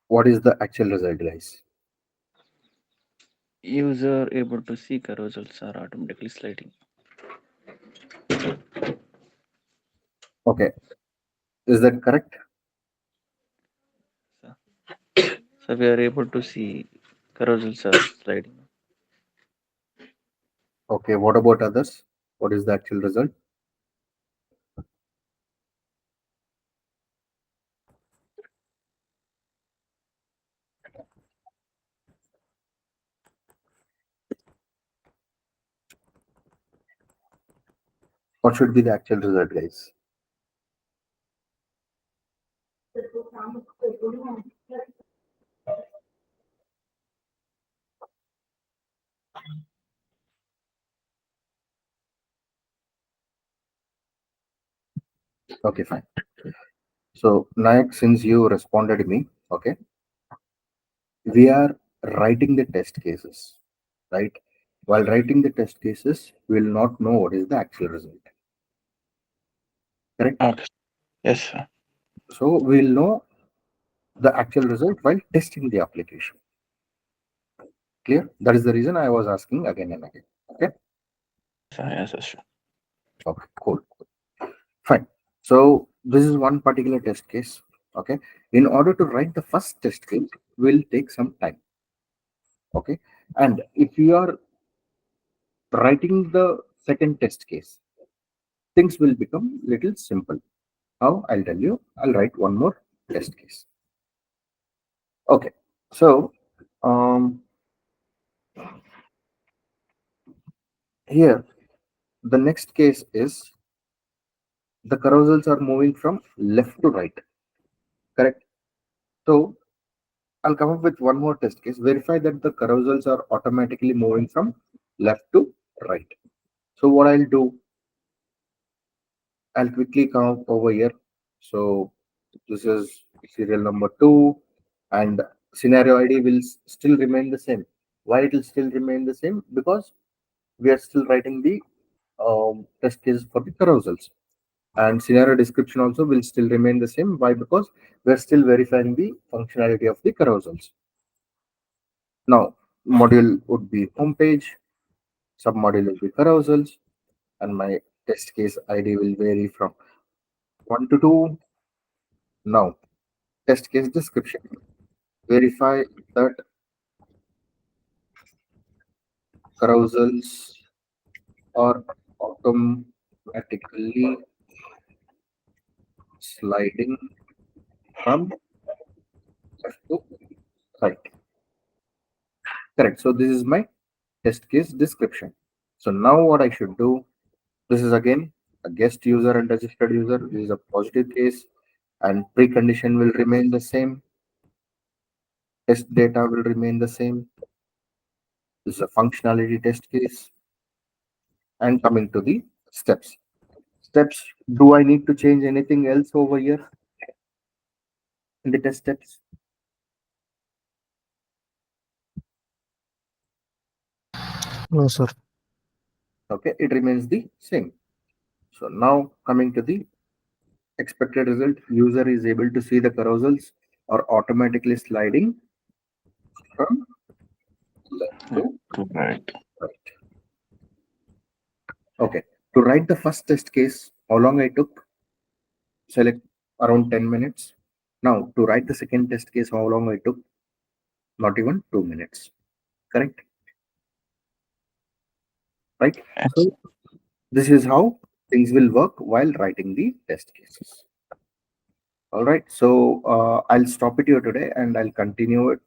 What is the actual result, guys? User able to see carousels are automatically sliding. Okay. Is that correct? So, so we are able to see carousels are sliding. Okay. What about others? What is the actual result? What should be the actual result, guys? Okay, fine. So, Nayak, since you responded me, okay, we are writing the test cases, right? While writing the test cases, we will not know what is the actual result. Correct? Okay. Yes, sir. So, we'll know the actual result while testing the application. Clear? That is the reason I was asking again and again. Okay? Yes, sir, sure. Okay, cool. Fine. So, this is one particular test case. Okay. In order to write the first test case, will take some time. Okay. And if you are writing the second test case, things will become little simple. How? I'll tell you. I'll write one more test case. Okay. So um, here the next case is the carousels are moving from left to right. Correct. So I'll come up with one more test case. Verify that the carousels are automatically moving from left to right. So what I'll do, I'll quickly come up over here. So this is serial number 2 and scenario ID will still remain the same. Why it will still remain the same? Because we are still writing the test case for the carousels. And scenario description also will still remain the same. Why? Because we are still verifying the functionality of the carousels. Now, module would be homepage, submodule will be carousels, and my test case ID will vary from 1 to 2. Now, test case description. Verify that carousels are automatically sliding from left to right. Correct. So this is my test case description. So now what I should do, this is again a guest user and registered user. This is a positive case and precondition will remain the same. Test data will remain the same. This is a functionality test case. And coming to the steps. Steps, do I need to change anything else over here in the test steps? No, sir. Okay, it remains the same. So now coming to the expected result, user is able to see the carousels are automatically sliding from left to Right. right. Okay, to write the first test case, how long I took? Select around 10 minutes. Now to write the second test case, how long I took? Not even 2 minutes. Correct? Right? Yes. So this is how things will work while writing the test cases. All right. So I'll stop it here today and I'll continue it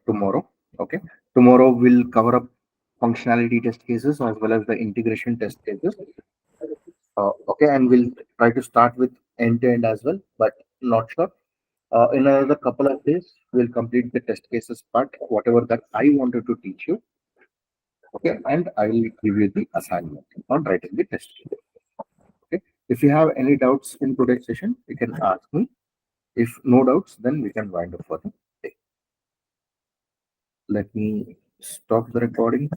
tomorrow. Okay. Tomorrow we'll cover up functionality test cases as well as the integration test cases. Okay. And we'll try to start with end to end as well, but not sure. In another couple of days, we'll complete the test cases part, whatever that I wanted to teach you. Okay. And I will give you the assignment on writing the test case. Okay. If you have any doubts in today's session, you can ask me. If no doubts, then we can wind up for the day. Let me stop the recording.